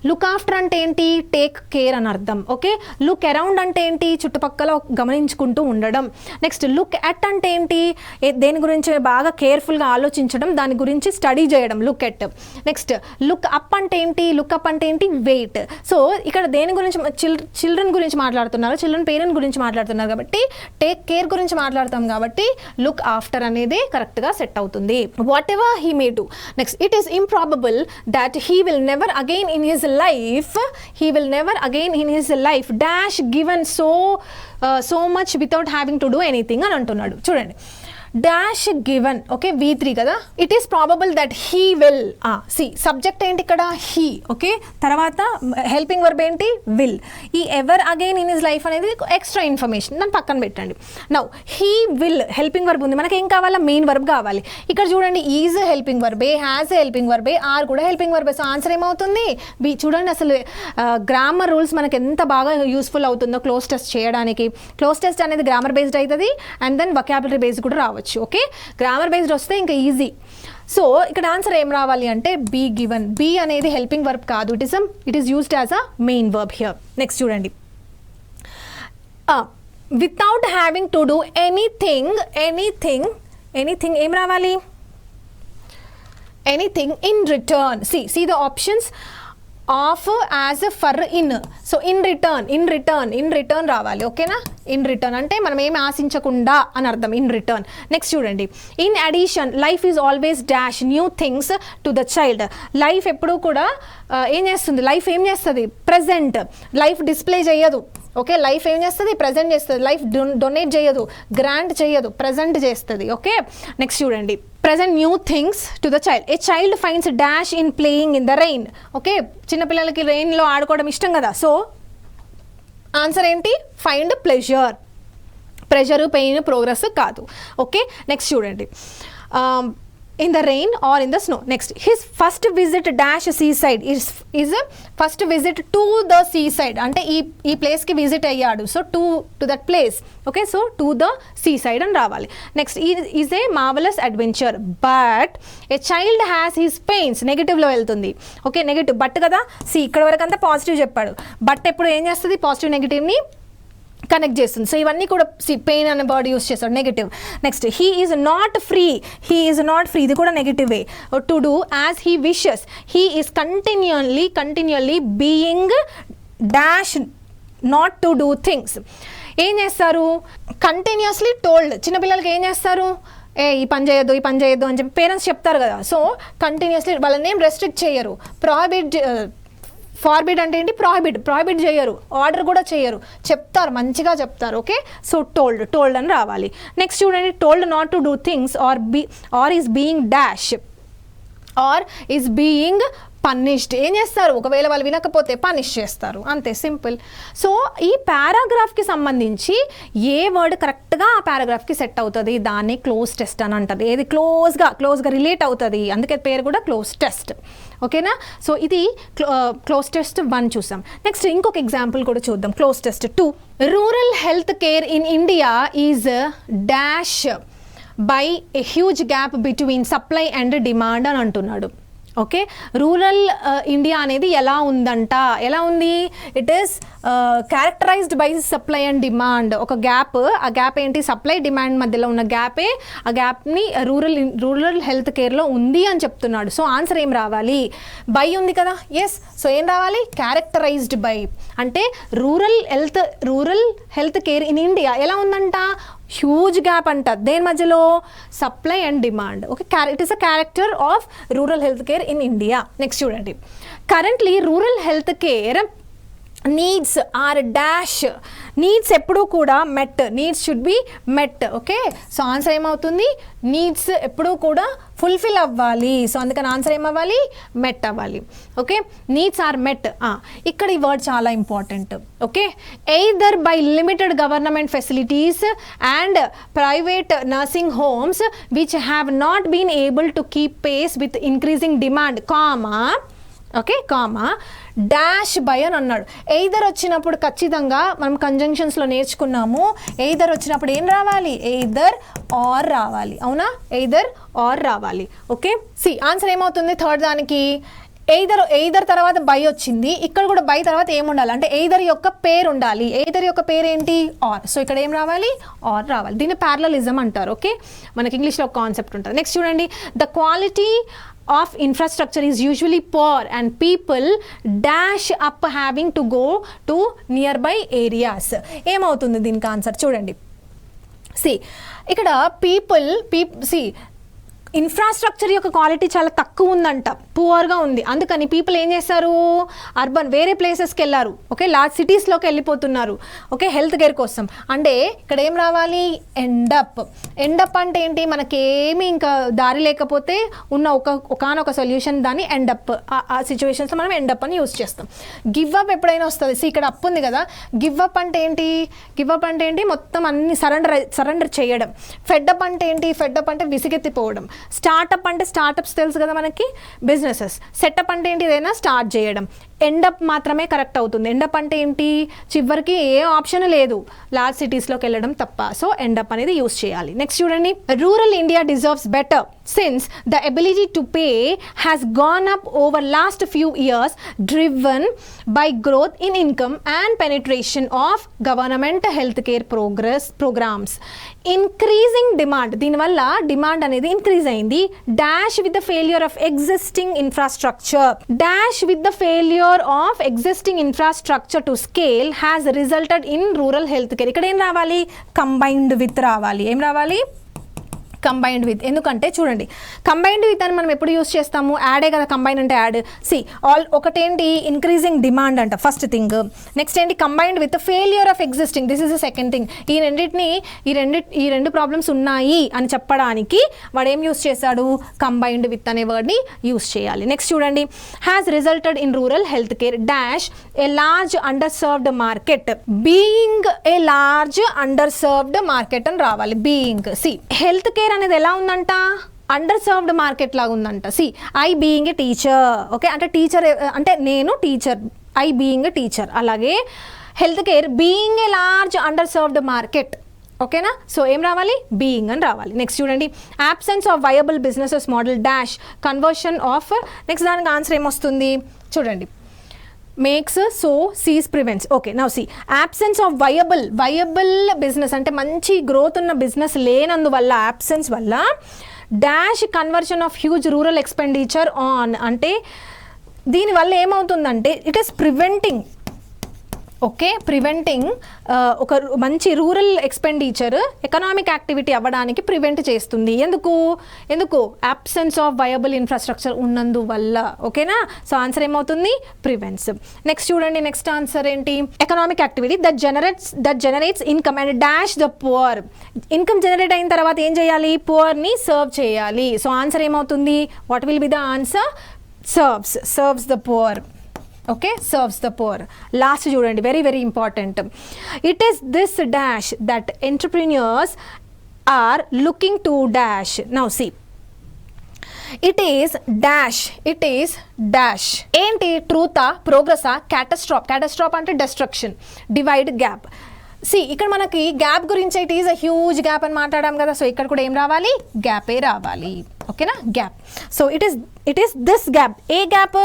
లుక్ ఆఫ్టర్ అంటే ఏంటి? టేక్ కేర్ అని అర్థం. ఓకే, లుక్ అరౌండ్ అంటే ఏంటి? చుట్టుపక్కల గమనించుకుంటూ ఉండడం. నెక్స్ట్ లుక్ అట్ అంటే ఏంటి? దేని గురించి బాగా కేర్ఫుల్గా ఆలోచించడం, దాని గురించి స్టడీ చేయడం, look at. Next look up అంటే ఏంటి? లుక్ అప్ అంటే ఏంటి? వెయిట్. సో ఇక్కడ దేని గురించి? చిల్డ్రన్ గురించి మాట్లాడుతున్నారు, చిల్డ్రన్ పేరెంట్ గురించి మాట్లాడుతున్నారు కాబట్టి టేక్ కేర్ గురించి మాట్లాడతాం కాబట్టి లుక్ ఆఫ్టర్ అనేది కరెక్ట్గా సెట్ అవుతుంది. Whatever he may do. Next, it is improbable that he will never again in his life dash given so much without having to do anything అని అంటున్నాడు. చూడండి, dash given. Okay, V3 కదా. It is probable that he will. Subject ఏంటి ఇక్కడ? He. Okay, తర్వాత helping verb ఏంటి? Will. ఈ ever again in his life అనేది ఎక్స్ట్రా ఇన్ఫర్మేషన్, దాన్ని పక్కన పెట్టండి. Now he will helping verb ఉంది, మనకి ఏం కావాలా? మెయిన్ వర్బ్ కావాలి. ఇక్కడ చూడండి, ఈజ్ హెల్పింగ్ వర్బే, హ్యాజ్ హెల్పింగ్ వర్బే, ఆర్ కూడా హెల్పింగ్ వర్బే. సో ఆన్సర్ ఏమవుతుంది? బి. చూడండి, అసలు గ్రామర్ రూల్స్ మనకి ఎంత బాగా యూస్ఫుల్ అవుతుందో క్లోజ్ టెస్ట్ చేయడానికి. క్లోజ్ టెస్ట్ అనేది గ్రామర్ బేస్డ్ అవుతుంది అండ్ దెన్ వొకాబులరీ బేస్డ్ కూడా రావచ్చు. ఓకే, గ్రామర్ బేస్డ్ వస్తే ఇంకా ఈజీ. సో ఇక్కడ ఆన్సర్ ఏం రావాలి అంటే బి గివెన్. బి అనేది హెల్పింగ్ వర్బ్ కాదు, it is used as a main verb here. Next చూడండి, without having to do anything ఏం రావాలి? Anything in return. see the options of, as, for, in. So in return రావాలి. ఓకేనా? In return అంటే మనం ఏమి ఆశించకుండా అని అర్థం, ఇన్ రిటర్న్. నెక్స్ట్ చూడండి, in addition life is always dash new things to the child. Life ఎప్పుడూ కూడా ఏం చేస్తుంది? లైఫ్ ఏం చేస్తుంది? ప్రెజెంట్. లైఫ్ డిస్ప్లే చేయదు. ఓకే, లైఫ్ ఏం చేస్తుంది? ప్రజెంట్ చేస్తుంది. లైఫ్ డొనేట్ చేయదు, గ్రాంట్ చేయదు, ప్రజెంట్ చేస్తుంది. ఓకే, నెక్స్ట్ చూడండి, present new things to the child. A child finds dash in playing in the rain. Okay, చిన్నపిల్లలకి రెయిన్లో ఆడుకోవడం ఇష్టం కదా. సో ఆన్సర్ ఏంటి? Find pleasure. Pressure, pain, progress కాదు. ఓకే, నెక్స్ట్ చూడండి, in the rain or in the snow. Next, his first visit dash seaside is first visit to the seaside. అంటే ఈ place కి visit అయ్యాడు. So to that place. Okay, so to the seaside అని రావాలి. Next, is a marvelous adventure, but a child has his pains. Negative లో వెళ్తుంది. Okay, negative but కదా. See ఇక్కడ వరకు అంతా పాజిటివ్ చెప్పాడు. బట్ ఎప్పుడు ఏం చేస్తుంది? పాజిటివ్ నెగటివ్ ని కనెక్ట్ చేస్తుంది. సో ఇవన్నీ కూడా పెయిన్ అనే వర్డ్ యూస్ చేస్తాడు, negative. Next, he is not free. ఇది కూడా నెగటివే. To do as he wishes. He is continually being dash not to do things. ఏం చేస్తారు? Continuously told. చిన్నపిల్లలకి ఏం చేస్తారు? ఈ పని చేయొద్దు అని చెప్పి పేరెంట్స్ చెప్తారు కదా. సో కంటిన్యూస్లీ వాళ్ళని ఏం రెస్ట్రిక్ట్ చేయరు. ఫార్బిడ్ అంటే ఏంటి? ప్రాహిబిట్ చేయరు, ఆర్డర్ కూడా చేయరు, చెప్తారు, మంచిగా చెప్తారు. ఓకే, సో టోల్డ్ అని రావాలి. నెక్స్ట్ చూడండి, told not to do things or is being dash or is being punished. ఏం చేస్తారు? ఒకవేళ వాళ్ళు వినకపోతే పనిష్ చేస్తారు, అంతే, సింపుల్. సో ఈ పారాగ్రాఫ్కి సంబంధించి ఏ వర్డ్ కరెక్ట్గా ఆ పారాగ్రాఫ్కి సెట్ అవుతుంది దాన్ని క్లోజ్ టెస్ట్ అని అంటారు. ఏది క్లోజ్గా రిలేట్ అవుతుంది, అందుకే పేరు కూడా క్లోజ్ టెస్ట్. ఓకేనా? సో ఇది క్లోజ్ టెస్ట్ 1 చూసాం. నెక్స్ట్ ఇంకొక ఎగ్జాంపుల్ కూడా చూద్దాం. Cloze test 2. Rural health care in India is dash by a huge gap between supply and demand అని అంటున్నాడు. ఓకే, రూరల్ ఇండియా అనేది ఎలా ఉంది? It is characterised by supply and demand. ఒక గ్యాప్, ఆ గ్యాప్ ఏంటి? సప్లై డిమాండ్ మధ్యలో ఉన్న గ్యాపే. ఆ గ్యాప్ని రూరల్ హెల్త్ కేర్లో ఉంది అని చెప్తున్నాడు. సో ఆన్సర్ ఏం రావాలి? బై ఉంది కదా. ఎస్, సో ఏం రావాలి? Characterized by. అంటే rural health care in India ఎలా ఉందంట? హ్యూజ్ గ్యాప్ అంట. దేని మధ్యలో? Supply and demand. Okay, it is a character of rural health care in India. Next చూడండి, currently rural health care needs are dash. Needs ఎప్పుడూ కూడా met. Needs should be met. Okay, so answer ఏమవుతుంది? Needs ఎప్పుడూ కూడా fulfil అవ్వాలి. So అందుకని answer ఏమవ్వాలి? Met అవ్వాలి. Okay, needs are met. ఇక్కడ ఈ వర్డ్ చాలా important. Okay, either by limited government facilities and private nursing homes which have not been able to keep pace with increasing demand, okay, dash by అని అన్నాడు. Either వచ్చినప్పుడు ఖచ్చితంగా మనం కంజంక్షన్స్లో నేర్చుకున్నాము. Either వచ్చినప్పుడు ఏం రావాలి? ఎయిదర్ ఆర్ రావాలి. అవునా? ఎయిదర్ ఆర్ రావాలి. ఓకే, సి ఆన్సర్ ఏమవుతుంది? థర్డ్ దానికి ఎయిదర్ తర్వాత బై వచ్చింది. ఇక్కడ కూడా బై తర్వాత ఏముండాలి అంటే ఎయిదర్ యొక్క పేరు ఉండాలి. ఎయిదర్ యొక్క పేరు ఏంటి? ఆర్. సో ఇక్కడ ఏం రావాలి? ఆర్ రావాలి. దీన్ని ప్యారలలిజం అంటారు. ఓకే, మనకి ఇంగ్లీష్లో ఒక కాన్సెప్ట్ ఉంటుంది. నెక్స్ట్ చూడండి, the quality of infrastructure is usually poor and people dash up having to go to nearby areas. ఏమవుతుంది దీనికి ఆన్సర్? చూడండి, ఇక్కడ పీపుల్ ఇన్ఫ్రాస్ట్రక్చర్ యొక్క క్వాలిటీ చాలా తక్కువ ఉందంట, పువర్గా ఉంది. అందుకని పీపుల్ ఏం చేస్తారు? అర్బన్ వేరే ప్లేసెస్కి వెళ్ళారు. ఓకే, లార్జ్ సిటీస్లోకి వెళ్ళిపోతున్నారు. ఓకే, హెల్త్ కేర్ కోసం. అంటే ఇక్కడ ఏం రావాలి? ఎండప్ అంటే ఏంటి? మనకేమి ఇంకా దారి లేకపోతే ఉన్న ఒకనొక సొల్యూషన్, దాన్ని ఎండప్. ఆ సిచ్యువేషన్స్లో మనం ఎండప్ అని యూస్ చేస్తాం. గివ్ అప్ ఎప్పుడైనా వస్తుంది. ఇక్కడ అప్ ఉంది కదా. గివ్ అప్ అంటే ఏంటి? మొత్తం అన్ని సరెండర్ చేయడం. ఫెడ్అప్ అంటే ఏంటి? ఫెడ్అప్ అంటే విసిగెత్తిపోవడం. స్టార్ట్అప్ అంటే స్టార్ట్అప్స్ తెలుసు కదా మనకి, బిజినెసెస్. సెటప్ అంటే ఏంటి? ఏదైనా స్టార్ట్ చేయడం. ఎండప్ మాత్రమే కరెక్ట్ అవుతుంది. ఎండప్ అంటే ఏంటి? చివరికి ఏ ఆప్షన్ లేదు, లార్జ్ సిటీస్లోకి వెళ్ళడం తప్ప. సో ఎండప్ అనేది యూస్ చేయాలి. నెక్స్ట్ చూడండి, rural India deserves better since the ability to pay has gone up over last few years, driven by growth in income and penetration of government healthcare programs. Increasing demand, దీనివల్ల demand అనేది increase అయింది. Dash with the failure of existing infrastructure. Dash with the failure of existing infrastructure to scale has resulted in rural health care. ఇక్కడ ఏం రావాలి? Combined with రావాలి. ఏం రావాలి? Combined with. ఎందుకంటే చూడండి, కంబైన్డ్ విత్ అని మనం ఎప్పుడు యూస్ చేస్తాము? యాడే కదా. కంబైన్ అంటే యాడ్. ఒకటేంటి? ఇంక్రీజింగ్ డిమాండ్ అంట, ఫస్ట్ థింగ్. నెక్స్ట్ ఏంటి? Combined with failure of existing, this is the second thing. ఈ రెండు ప్రాబ్లమ్స్ ఉన్నాయి అని చెప్పడానికి వాడు ఏం యూస్ చేశాడు? కంబైన్డ్ విత్ అనే వర్డ్ని యూస్ చేయాలి. నెక్స్ట్ చూడండి, has resulted in rural health care dash A large underserved market. Being a large underserved market అని రావాలి. బీయింగ్. హెల్త్ కేర్ అనేది ఎలా ఉందంట? అండర్ సర్వ్డ్ మార్కెట్ లాగా ఉందంట. See I being a teacher, okay, అంటే teacher అంటే నేను teacher, I being a teacher. అలాగే health care being a large underserved market, ఓకేనా. సో ఏం రావాలి, బీయింగ్ అని రావాలి. నెక్స్ట్ చూడండి, absence of viable businesses model dash conversion of, next దానికి ఆన్సర్ ఏమొస్తుంది చూడండి, makes so seize prevents. Okay, now see absence of viable business అంటే మంచి గ్రోత్ ఉన్న బిజినెస్ లేనందువల్ల, absence వల్ల dash conversion of huge rural expenditure on, అంటే దీనివల్ల ఏమవుతుందంటే it is preventing, okay, preventing ఒక మంచి రూరల్ ఎక్స్పెండిచర్ ఎకనామిక్ యాక్టివిటీ అవ్వడానికి ప్రివెంట్ చేస్తుంది. ఎందుకు అబ్సెన్స్ ఆఫ్ వయబుల్ ఇన్ఫ్రాస్ట్రక్చర్ ఉన్నందువల్ల, ఓకేనా. సో ఆన్సర్ ఏమవుతుంది, ప్రివెంట్స్. నెక్స్ట్ చూడండి, నెక్స్ట్ ఆన్సర్ ఏంటి, economic activity that generates income and dash the poor. Income generate అయిన తర్వాత ఏం చేయాలి, పువర్ని సర్వ్ చేయాలి. సో ఆన్సర్ ఏమవుతుంది, what will be the answer, serves the poor, okay, serves the poor. Last చూడండి, very very important, it is this dash that entrepreneurs are looking to dash. Now see it is dash ఏంటి, ట్రూతా, ప్రోగ్రెసా, క్యాటస్ట్రాప్ అంటే destruction, divide, gap. C ఇక్కడ మనకి gap గురించి it is a huge gap అని మాట్లాడాం కదా. సో ఇక్కడ కూడా ఏం రావాలి, గ్యాపే రావాలి, ఓకేనా, gap. So it is this gap, A gap,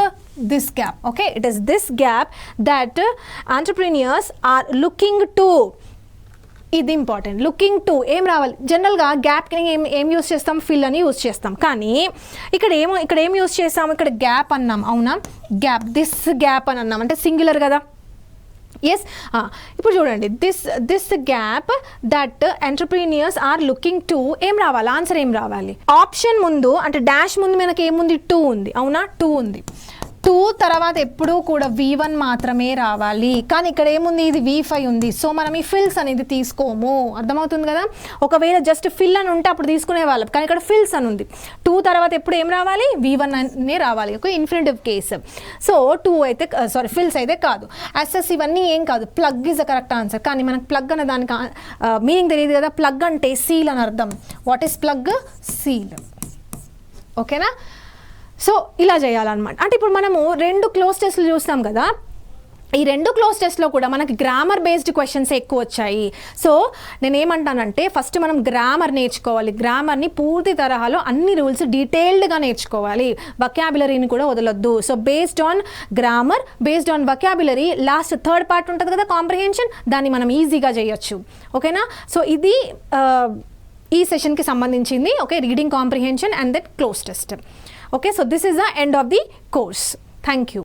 this gap, okay, it is this gap that entrepreneurs are looking to. ఇది ఇంపార్టెంట్, లుకింగ్ టు ఏం రావాలి, జనరల్గా గ్యాప్కి ఏం యూస్ చేస్తాం, ఫిల్ అని యూస్ చేస్తాం. కానీ ఇక్కడ ఏం యూస్ చేస్తాం, ఇక్కడ గ్యాప్ అన్నాం, అవునా, గ్యాప్, దిస్ గ్యాప్ అని అన్నాం, అంటే సింగులర్ కదా. ఎస్, ఇప్పుడు చూడండి, this gap that entrepreneurs are looking to, ఏం రావాలి, ఆన్సర్ ఏం రావాలి, ఆప్షన్ ముందు అంటే డాష్ ముందు మనకి ఏముంది, 2 ఉంది, అవునా, 2 ఉంది. 2 తర్వాత ఎప్పుడూ కూడా V1 మాత్రమే రావాలి. కానీ ఇక్కడ ఏముంది, ఇది V5 ఉంది. సో మనం ఈ ఫిల్స్ అనేది తీసుకోము, అర్థమవుతుంది కదా. ఒకవేళ జస్ట్ ఫిల్ అని ఉంటే అప్పుడు తీసుకునే వాళ్ళం, కానీ ఇక్కడ ఫిల్స్ అని ఉంది. 2 తర్వాత ఎప్పుడు ఏం రావాలి, V1 అనే రావాలి, ఒక ఇన్ఫినిటివ్ కేసు. సో 2 అయితే ఫిల్స్ అయితే కాదు. అసెస్ ఇవన్నీ ఏం కాదు, plug is the correct answer. కానీ మనకు ప్లగ్ అనే దానికి మీనింగ్ తెలియదు కదా. ప్లగ్ అంటే సీల్ అని అర్థం. వాట్ ఈస్ ప్లగ్, సీల్, ఓకేనా. సో ఇలా చేయాలన్నమాట. అంటే ఇప్పుడు మనము 2 క్లోజ్ టెస్ట్లు చూస్తాం కదా, ఈ 2 క్లోజ్ టెస్ట్లో కూడా మనకి గ్రామర్ బేస్డ్ క్వశ్చన్స్ ఎక్కువ వచ్చాయి. సో నేనేమంటానంటే ఫస్ట్ మనం గ్రామర్ నేర్చుకోవాలి, గ్రామర్ని పూర్తి తరహాలో అన్ని రూల్స్ డీటెయిల్డ్గా నేర్చుకోవాలి, వొకాబులరీని కూడా వదలొద్దు. So based on grammar, based on vocabulary, last 3rd part ఉంటుంది కదా కాంప్రిహెన్షన్, దాన్ని మనం ఈజీగా చేయొచ్చు, ఓకేనా. సో ఇది ఈ సెషన్కి సంబంధించింది, okay, reading comprehension and that cloze test. Okay, so this is the end of the course. Thank you.